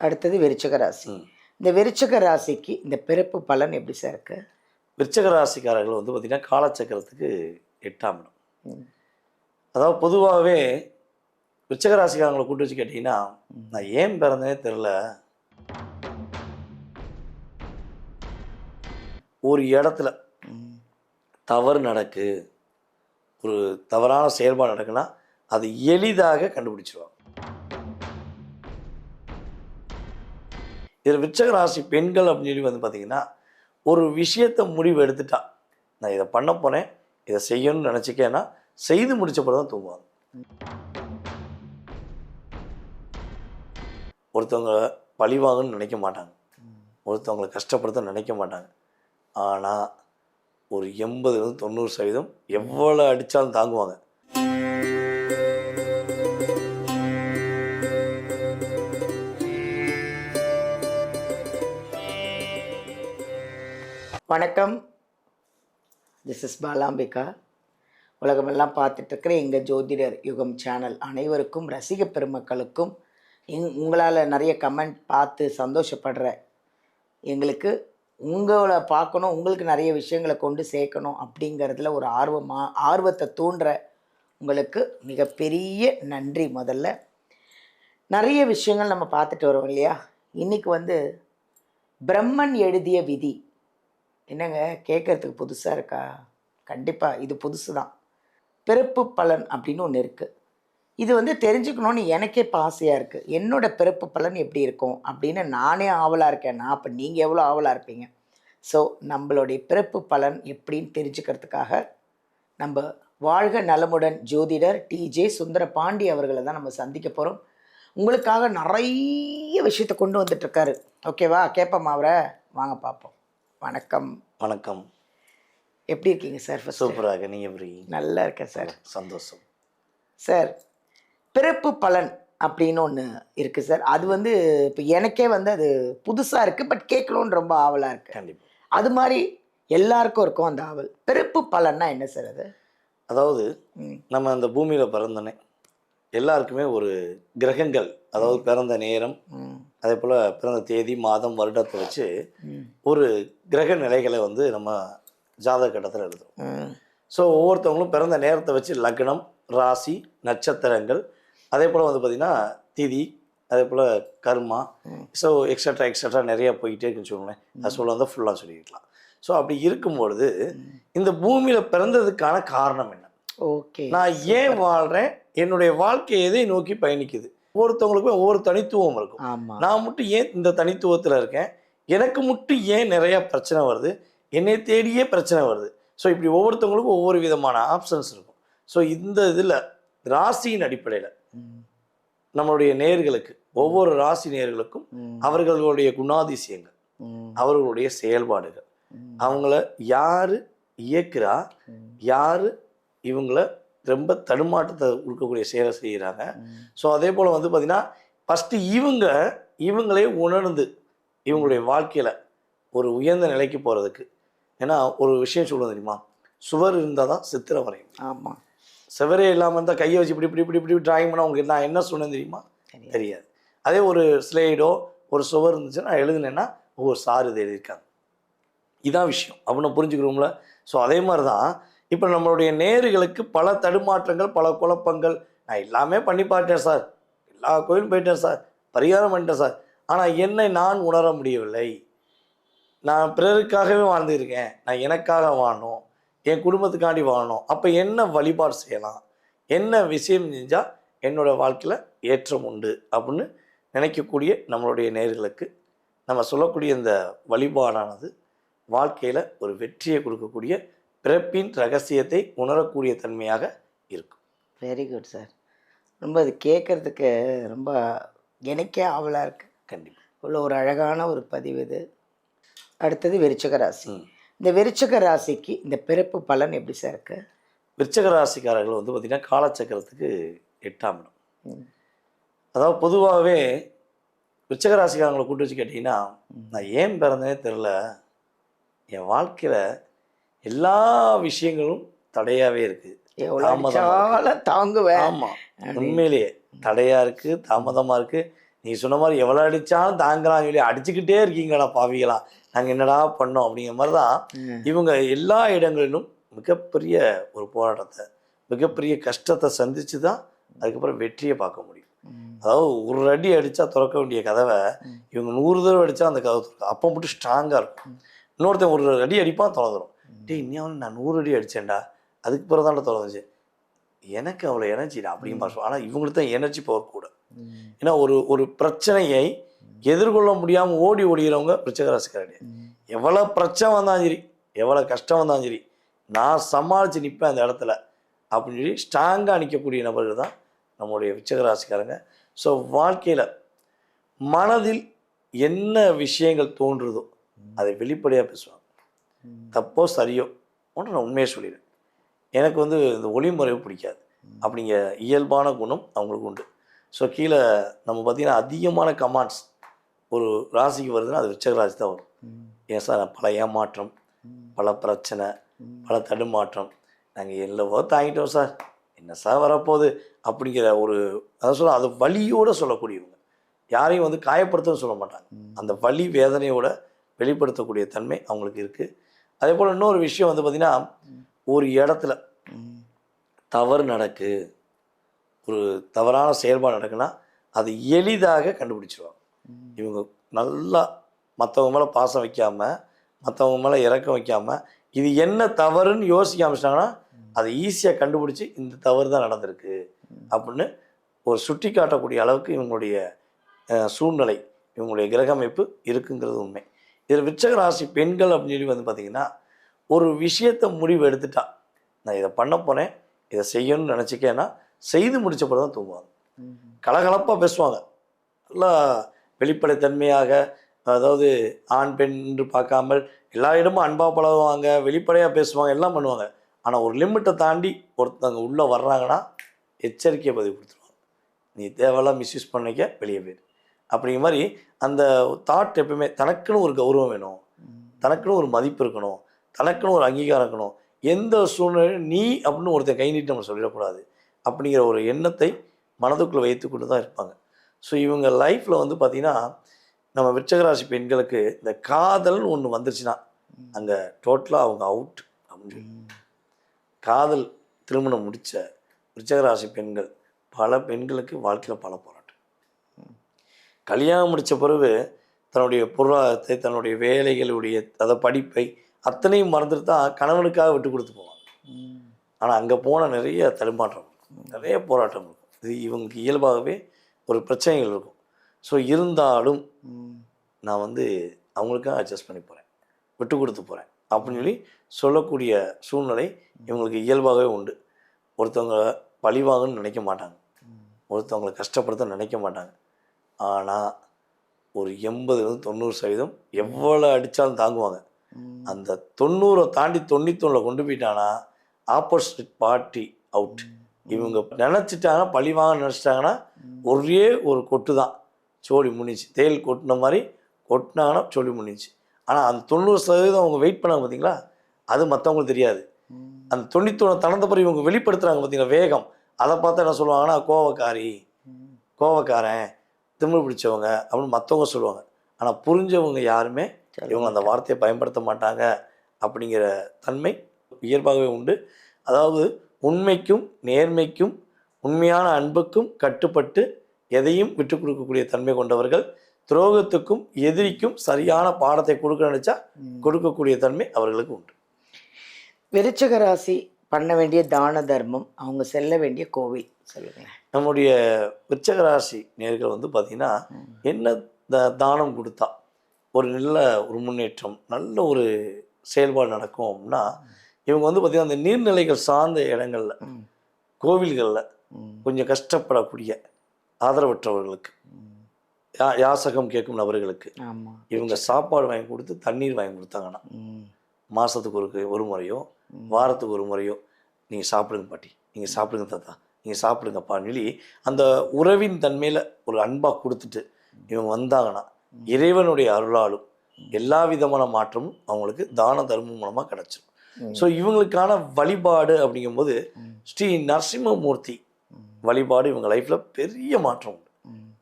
அடுத்தது விருச்சிக ராசி. இந்த விருச்சிக ராசிக்கு இந்த பிறப்பு பலன் எப்படி சார் இருக்கு? விருச்சிக ராசிக்காரர்கள் வந்து பார்த்திங்கன்னா காலச்சக்கரத்துக்கு 8ஆம் இடம். ம். அதாவது பொதுவாகவே விருச்சிக ராசிக்காரங்களை கூட்டு வச்சு கேட்டிங்கன்னா, நான் ஏன் பிறந்தேனே தெரில, ஒரு இடத்துல தவறு நடக்கு, ஒரு தவறான செயல்பாடு நடக்குன்னா அது எளிதாக கண்டுபிடிச்சிருவாங்க. இதில் விருச்சிக ராசி பெண்கள் அப்படின்னு சொல்லி வந்து பார்த்திங்கன்னா, ஒரு விஷயத்தை முடிவு எடுத்துட்டா, நான் இதை பண்ண போனேன், இதை செய்யணும்னு நினச்சிக்கேன்னா செய்து முடிச்ச பிறகு தான் தூங்குவாங்க. ஒருத்தவங்க பழிவாங்கன்னு நினைக்க மாட்டாங்க, ஒருத்தவங்களை கஷ்டப்படுத்த நினைக்க மாட்டாங்க. ஆனால் ஒரு 80-90% எவ்வளோ அடித்தாலும் தாங்குவாங்க. வணக்கம், திஸ் இஸ் பாலாம்பிகா. உலகமெல்லாம் பார்த்துட்ருக்கிற எங்கள் ஜோதிடர் யுகம் சேனல் அனைவருக்கும், ரசிக பெருமக்களுக்கும், உங்களால் நிறைய கமெண்ட் பார்த்து சந்தோஷப்படுற எங்களுக்கு, உங்களை பார்க்கணும், உங்களுக்கு நிறைய விஷயங்களை கொண்டு சேர்க்கணும் அப்படிங்கிறதுல ஒரு ஆர்வத்தை தூண்டுற உங்களுக்கு மிகப்பெரிய நன்றி. முதல்ல நிறைய விஷயங்கள் நம்ம பார்த்துட்டு வரோம் இல்லையா? இன்றைக்கி வந்து பிரம்மன் எழுதிய விதி. என்னங்க கேட்குறதுக்கு புதுசாக இருக்கா? கண்டிப்பாக இது புதுசு தான். பிறப்பு பலன் அப்படின்னு ஒன்று இருக்குது. இது வந்து தெரிஞ்சுக்கணுன்னு எனக்கே இப்போ ஆசையாக இருக்குது. என்னோடய பிறப்பு பலன் எப்படி இருக்கும் அப்படின்னு நானே ஆவலாக இருக்கேன்னா, அப்போ நீங்கள் எவ்வளோ ஆவலாக இருப்பீங்க? ஸோ நம்மளுடைய பிறப்பு பலன் எப்படின்னு தெரிஞ்சுக்கிறதுக்காக நம்ம வாழ்க நலமுடன் ஜோதிடர் டிஜே சுந்தர பாண்டி அவர்களை தான் நம்ம சந்திக்க போகிறோம். உங்களுக்காக நிறைய விஷயத்தை கொண்டு வந்துட்டுருக்காரு. ஓகேவா? கேட்போம் அவரை, வாங்க பார்ப்போம். வணக்கம். வணக்கம். எப்படி இருக்கீங்க சார்? சூப்பராக. நீங்கள் எப்படி? நல்லா இருக்கேன் சார். சந்தோஷம் சார். பிறப்பு பலன் அப்படின்னு ஒன்று இருக்குது சார். அது வந்து இப்போ எனக்கே வந்து அது புதுசாக இருக்குது, பட் கேட்கணுன்னு ரொம்ப ஆவலாக இருக்குது. கண்டிப்பாக அது மாதிரி எல்லாருக்கும் இருக்கும் அந்த ஆவல். பிறப்பு பலன்னா என்ன சார் அது? அதாவது நம்ம அந்த பூமியில் பிறந்தனே எல்லாருக்குமே ஒரு கிரகங்கள், அதாவது பிறந்த நேரம், அதே போல் பிறந்த தேதி, மாதம், வருடத்தை வச்சு ஒரு கிரக நிலைகளை வந்து நம்ம ஜாதக கட்டத்தில் எழுதுறோம். ஸோ ஒவ்வொருத்தவங்களும் பிறந்த நேரத்தை வச்சு லக்னம், ராசி, நட்சத்திரங்கள், அதே போல் வந்து பார்த்திங்கன்னா திதி, அதே போல் கர்மா, ஸோ எக்ஸட்ரா நிறையா போய்கிட்டே இருக்குன்னு சொல்லுவேன். அது சொல்ல வந்து ஃபுல்லாக சொல்லிக்கலாம். ஸோ அப்படி இருக்கும்பொழுது இந்த பூமியில் பிறந்ததுக்கான காரணம் என்ன? ஓகே, நான் ஏன் வாழ்கிறேன், என்னுடைய வாழ்க்கை எதை நோக்கி பயணிக்குது? ஒவ்வொருத்தவங்களுக்கும் ஒவ்வொரு தனித்துவம் இருக்கும். நான் மட்டும் ஏன் இந்த தனித்துவத்தில் இருக்கேன், எனக்கு மட்டும் ஏன் நிறையா பிரச்சனை வருது, என்னை தேடியே பிரச்சனை வருது. ஸோ இப்படி ஒவ்வொருத்தவங்களுக்கும் ஒவ்வொரு விதமான ஆப்ஷன்ஸ் இருக்கும். ஸோ இந்த இதில் ராசியின் அடிப்படையில் நம்மளுடைய நேயர்களுக்கு, ஒவ்வொரு ராசி நேயர்களுக்கும் அவர்களுடைய குணாதிசயங்கள், அவர்களுடைய செயல்பாடுகள், அவங்கள யார் இயக்குறா, யார் இவங்கள ரொம்ப தடுமாற்றத்தை கொடுக்கக்கூடிய செயலை செய்கிறாங்க. ஸோ அதே போல் வந்து பார்த்திங்கன்னா ஃபஸ்ட்டு இவங்களே உணர்ந்து இவங்களுடைய வாழ்க்கையில் ஒரு உயர்ந்த நிலைக்கு போகிறதுக்கு, ஏன்னா ஒரு விஷயம் சொல்லுவது தெரியுமா, சுவர் இருந்தால் தான் சித்திரம் வரையும். ஆமாம். சுவரே இல்லாமல் இருந்தால் கையை வச்சு இப்படி இப்படி இப்படி இப்படி ட்ராயிங் பண்ணால் உங்களுக்கு நான் என்ன சொன்னேன் தெரியுமா? தெரியாது. அதே ஒரு ஸ்லைடோ ஒரு சுவர் இருந்துச்சுன்னா நான் எழுதுனேன்னா சார் இது எழுதியிருக்காங்க, இதான் விஷயம் அப்படின்னு புரிஞ்சுக்கிறோம்ல. ஸோ அதே மாதிரி தான் இப்போ நம்மளுடைய நேயர்களுக்கு பல தடுமாற்றங்கள், பல குழப்பங்கள். நான் எல்லாமே பண்ணி பார்த்தேன் சார், எல்லா கோயிலும் போயிட்டேன் சார், பரிகாரம் பண்ணிட்டேன் சார், ஆனால் என்னை நான் உணர முடியவில்லை. நான் பிறருக்காகவே வாழ்ந்துருக்கேன், நான் எனக்காக வாழணும், என் குடும்பத்துக்காண்டி வாழணும், அப்போ என்ன வழிபாடு செய்யலாம், என்ன விஷயம் செஞ்சால் என்னோடய வாழ்க்கையில் ஏற்றம் உண்டு அப்படின்னு நினைக்கக்கூடிய நம்மளுடைய நேயர்களுக்கு நம்ம சொல்லக்கூடிய இந்த வழிபாடானது வாழ்க்கையில் ஒரு வெற்றியை கொடுக்கக்கூடிய, பிறப்பின் ரகசியத்தை உணரக்கூடிய தன்மையாக இருக்கும். Very good sir. ரொம்ப அது கேட்குறதுக்கு ரொம்ப எனக்கே ஆவலாக இருக்குது. கண்டிப்பாக இவ்வளோ ஒரு அழகான ஒரு பதிவு இது. அடுத்தது விருச்சிக ராசி. இந்த விருச்சிக ராசிக்கு இந்த பிறப்பு பலன் எப்படி சார் இருக்கு? விருச்சிக ராசிக்காரர்கள் வந்து பார்த்திங்கன்னா காலச்சக்கரத்துக்கு 8ஆம் இடம். அதாவது பொதுவாகவே விருச்சிக ராசிக்காரங்களை கூட்டு வச்சு கேட்டிங்கன்னா, நான் ஏன் பிறந்தேனே தெரில, என் வாழ்க்கையில் எல்லா விஷயங்களும் தடையாகவே இருக்குது, தாங்குவேன். ஆமாம், உண்மையிலேயே தடையாக இருக்குது, தாமதமாக இருக்குது. நீ சொன்ன மாதிரி எவ்வளோ அடித்தாலும் தாங்கலாம் சொல்லி அடிச்சுக்கிட்டே இருக்கீங்களா பாவிகளா, நாங்கள் என்னடா பண்ணோம் அப்படிங்கிற மாதிரி தான் இவங்க எல்லா இடங்களிலும் மிகப்பெரிய ஒரு போராட்டத்தை, மிகப்பெரிய கஷ்டத்தை சந்தித்து தான் அதுக்கப்புறம் வெற்றியை பார்க்க முடியும். அதாவது ஒரு அடி அடித்தா திறக்க வேண்டிய கதவை இவங்க 100 தடவை அடித்தா அந்த கதவை திறக்கும். அப்போ மட்டும் ஸ்ட்ராங்காக இருக்கும். இன்னொருத்தன் ஒரு அடி அடிப்பான் திறந்துடும். இன்னும் நான் 100 அடி அடித்தேன்டா, அதுக்கு பிறகு தான்டா திறந்துச்சு. எனக்கு அவ்வளோ எனர்ஜிடா அப்படிமா சொல்லுவோம். ஆனால் இவங்களுக்கு தான் எனர்ஜி பவர் கூட. ஏன்னா ஒரு பிரச்சனையை எதிர்கொள்ள முடியாமல் ஓடி ஓடுகிறவங்க விருச்சிக ராசிக்காரங்க. எவ்வளோ பிரச்சனை வந்தாலும் சரி, எவ்வளோ கஷ்டம் வந்தாலும் சரி, நான் சமாளித்து நிற்பேன் அந்த இடத்துல அப்படின்னு சொல்லி ஸ்ட்ராங்காக நிற்கக்கூடிய நபர்கள் தான் நம்மளுடைய விருச்சிக ராசிக்காரங்க. ஸோ வாழ்க்கையில் மனதில் என்ன விஷயங்கள் தோன்றுதோ அதை வெளிப்படையாக பேசுவாங்க. தப்போ சரியோ ஒன்று நான் உண்மையை சொல்லிடுறேன். எனக்கு வந்து இந்த ஒளிமுறைவு பிடிக்காது அப்படிங்கிற இயல்பான குணம் அவங்களுக்கு உண்டு. ஸோ கீழே நம்ம பார்த்திங்கன்னா அதிகமான கமெண்ட்ஸ் ஒரு ராசிக்கு வருதுன்னா அது விருச்சிக ராசி தான் வரும். ஏன் சார் பல ஏமாற்றம், பல பிரச்சனை, பல தடுமாற்றம், நாங்கள் எல்லவோ தாங்கிட்டோம் சார், என்ன சார் வரப்போகுது அப்படிங்கிற ஒரு அதை சொல்ல அது வலியோடு சொல்லக்கூடியவங்க. யாரையும் வந்து காயப்படுத்தன்னு சொல்ல மாட்டாங்க. அந்த வலி வேதனையோட வெளிப்படுத்தக்கூடிய தன்மை அவங்களுக்கு இருக்குது. அதே போல் இன்னொரு விஷயம் வந்து பார்த்திங்கன்னா, ஒரு இடத்துல தவறு நடக்கு, ஒரு தவறான செயல்பாடு நடக்குன்னா அது எளிதாக கண்டுபிடிச்சிருவாங்க. இவங்க நல்லா மற்றவங்க மேலே பாசம் வைக்காமல், மற்றவங்க மேலே இறக்கம் வைக்காமல், இது என்ன தவறுன்னு யோசிக்க ஆரம்பிச்சிட்டாங்கன்னா அதை ஈஸியாக கண்டுபிடிச்சி இந்த தவறு தான் நடந்திருக்கு அப்படின்னு ஒரு சுட்டி காட்டக்கூடிய அளவுக்கு இவங்களுடைய சூழ்நிலை, இவங்களுடைய கிரக அமைப்பு இருக்குங்கிறது உண்மை. இதில் விருச்சிக ராசி பெண்கள் அப்படின்னு சொல்லி வந்து பார்த்திங்கன்னா, ஒரு விஷயத்தை முடிவு எடுத்துட்டா நான் இதை பண்ண போகிறேன், இதை செய்யணும்னு நினச்சிக்கேன்னா செய்து முடித்த பிறகு தான் தூங்குவாங்க. கலகலப்பாக பேசுவாங்க, நல்லா வெளிப்படைத்தன்மையாக, அதாவது ஆண் பெண் என்று பார்க்காமல் எல்லா இடமும் அன்பாக பழகுவாங்க, வெளிப்படையாக பேசுவாங்க, எல்லாம் பண்ணுவாங்க. ஆனால் ஒரு லிமிட்டை தாண்டி ஒருத்தவங்க உள்ளே வர்றாங்கன்னா எச்சரிக்கையை பதிவு கொடுத்துருவாங்க. நீ தேவையெல்லாம் மிஸ்யூஸ் பண்ணிக்க, வெளியே போயிடு அப்படிங்கிற மாதிரி. அந்த தாட் எப்பவுமே தனக்குன்னு ஒரு கௌரவம் வேணும், தனக்குன்னு ஒரு மதிப்பு இருக்கணும், தனக்குன்னு ஒரு அங்கீகாரம் இருக்கணும். எந்த சூழ்நிலையும் நீ அப்படின்னு ஒருத்தர் கை நீட்டு நம்ம சொல்லிடக்கூடாது அப்படிங்கிற ஒரு எண்ணத்தை மனதுக்குள்ளே வைத்துக்கொண்டு தான் இருப்பாங்க. ஸோ இவங்க லைஃப்பில் வந்து பார்த்திங்கன்னா, நம்ம விருச்சிக ராசி பெண்களுக்கு இந்த காதல்னு ஒன்று வந்துருச்சுன்னா அங்கே டோட்டலாக அவங்க அவுட் அப்படின்னு சொல்லி. காதல் திருமணம் முடித்த விருச்சிக ராசி பெண்கள், பல பெண்களுக்கு வாழ்க்கையில் பல போராட்டம். கல்யாணம் முடித்த பிறகு தன்னுடைய பொருளாதாரத்தை, தன்னுடைய வேலைகளுடைய படிப்பை அத்தனையும் மறந்துட்டு தான் கணவனுக்காக விட்டு கொடுத்து போவாங்க. ஆனால் அங்கே போனால் நிறைய தடுமாற்றம் இருக்கும், நிறைய போராட்டம் இருக்கும். இது இவங்களுக்கு இயல்பாகவே ஒரு பிரச்சனைகள் இருக்கும். ஸோ இருந்தாலும் நான் வந்து அவங்களுக்காக அட்ஜஸ்ட் பண்ணி போகிறேன், விட்டு கொடுத்து போகிறேன் அப்படின்னு சொல்லி சொல்லக்கூடிய சூழ்நிலை இவங்களுக்கு இயல்பாகவே உண்டு. ஒருத்தவங்க பழிவாங்கன்னு நினைக்க மாட்டாங்க, ஒருத்தவங்களை கஷ்டப்படுத்த நினைக்க மாட்டாங்க. ஆனால் ஒரு 80-90% எவ்வளோ அடித்தாலும் தாங்குவாங்க. அந்த 90 தாண்டி 91 கொண்டு போயிட்டாங்கன்னா ஆப்போசிட் பார்ட்டி அவுட். இவங்க நினச்சிட்டாங்கன்னா, பழிவாங்க நினச்சிட்டாங்கன்னா ஒரே ஒரு கொட்டு தான், சோழி முன்னிச்சு. தேல் கொட்டின மாதிரி கொட்டினாங்கன்னா சோழி முன்னிச்சு. ஆனால் அந்த 90% அவங்க வெயிட் பண்ணாங்க பார்த்தீங்களா, அது மற்றவங்களுக்கு தெரியாது. அந்த 91 தளர்ந்த பிறகு இவங்க வெளிப்படுத்துகிறாங்க பார்த்தீங்களா வேகம், அதை பார்த்தா என்ன சொல்லுவாங்கன்னா கோவக்காரி, கோவக்காரன், திமிரு பிடிச்சவங்க அப்படின்னு மற்றவங்க சொல்லுவாங்க. ஆனால் புரிஞ்சவங்க யாருமே இவங்க அந்த வார்த்தையை பயன்படுத்த மாட்டாங்க அப்படிங்கிற தன்மை இயல்பாகவே உண்டு. அதாவது உண்மைக்கும் நேர்மைக்கும் உண்மையான அன்புக்கும் கட்டுப்பட்டு எதையும் விட்டு கொடுக்கக்கூடிய தன்மை கொண்டவர்கள். துரோகத்துக்கும் எதிரிக்கும் சரியான பாடத்தை கொடுக்க நினைச்சா கொடுக்கக்கூடிய தன்மை அவர்களுக்கு உண்டு. விருச்சிக ராசி பண்ண வேண்டிய தான தர்மம், அவங்க செல்ல வேண்டிய கோவில் சொல்லுங்களேன். நம்முடைய விருச்சிக ராசி நேர்கள் வந்து பார்த்திங்கன்னா, என்ன தானம் கொடுத்தா ஒரு நல்ல ஒரு முன்னேற்றம், நல்ல ஒரு செயல்பாடு நடக்கும் அப்படின்னா, இவங்க வந்து பார்த்திங்கன்னா அந்த நீர்நிலைகள் சார்ந்த இடங்களில், கோவில்களில் கொஞ்சம் கஷ்டப்படக்கூடிய ஆதரவற்றவர்களுக்கு, யாசகம் கேட்கும் நபர்களுக்கு இவங்க சாப்பாடு வாங்கி கொடுத்து தண்ணீர் வாங்கி கொடுத்தாங்கன்னா, மாதத்துக்கு ஒரு முறையோ வாரத்துக்கு ஒரு முறையோ நீங்கள் சாப்பிடுங்க பாட்டி, நீங்கள் சாப்பிடுங்க தாத்தா, நீங்கள் சாப்பிடுங்கப்பான்னு சொல்லி அந்த உறவின் தன்மையில் ஒரு அன்பாக கொடுத்துட்டு இவங்க வந்தாங்கன்னா இறைவனுடைய அருளாலும் எல்லா விதமான மாற்றமும் அவங்களுக்கு தான தர்மம் மூலமாக கிடச்சிடும். ஸோ இவங்களுக்கான வழிபாடு அப்படிங்கும்போது ஸ்ரீ நரசிம்மமூர்த்தி வழிபாடு இவங்க லைஃப்பில் பெரிய மாற்றம் உண்டு.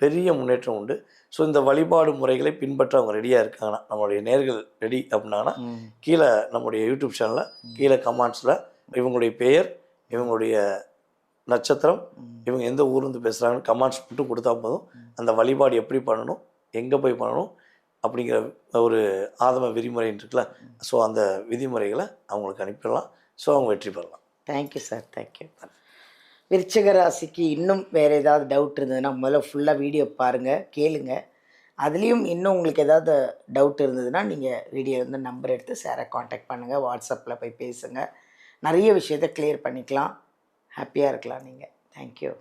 பெரிய முன்னேற்றம் உண்டு. ஸோ இந்த வழிபாடு முறைகளை பின்பற்ற அவங்க ரெடியாக இருக்காங்கன்னா, நம்மளுடைய நேர்கள் ரெடி அப்படின்னாங்கன்னா, கீழே நம்முடைய யூடியூப் சேனலில் கீழே கமெண்ட்ஸில் இவங்களுடைய பெயர், இவங்களுடைய நட்சத்திரம், இவங்க எந்த ஊர்லேருந்து பேசுகிறாங்கன்னு கமெண்ட்ஸ் மட்டும் கொடுத்தா போதும். அந்த வழிபாடு எப்படி பண்ணணும், எங்கே போய் பண்ணணும் அப்படிங்கிற ஒரு ஆதம விதிமுறைன்னு இருக்குல்ல, ஸோ அந்த விதிமுறைகளை அவங்களுக்கு அனுப்பிடலாம். ஸோ அவங்க வெற்றி பெறலாம். Thank you sir, thank you. விருச்சிக ராசிக்கு இன்னும் வேறு ஏதாவது டவுட் இருந்ததுன்னா முதல்ல ஃபுல்லாக வீடியோ பாருங்கள், கேளுங்க. அதுலேயும் இன்னும் உங்களுக்கு ஏதாவது டவுட் இருந்ததுன்னா நீங்கள் வீடியோ வந்து நம்பர் எடுத்து சாரை காண்டாக்ட் பண்ணுங்கள், வாட்ஸ்அப்பில் போய் பேசுங்க. நிறைய விஷயத்தை கிளியர் பண்ணிக்கலாம், ஹாப்பியாக இருக்கலாம் நீங்கள். தேங்க்யூ.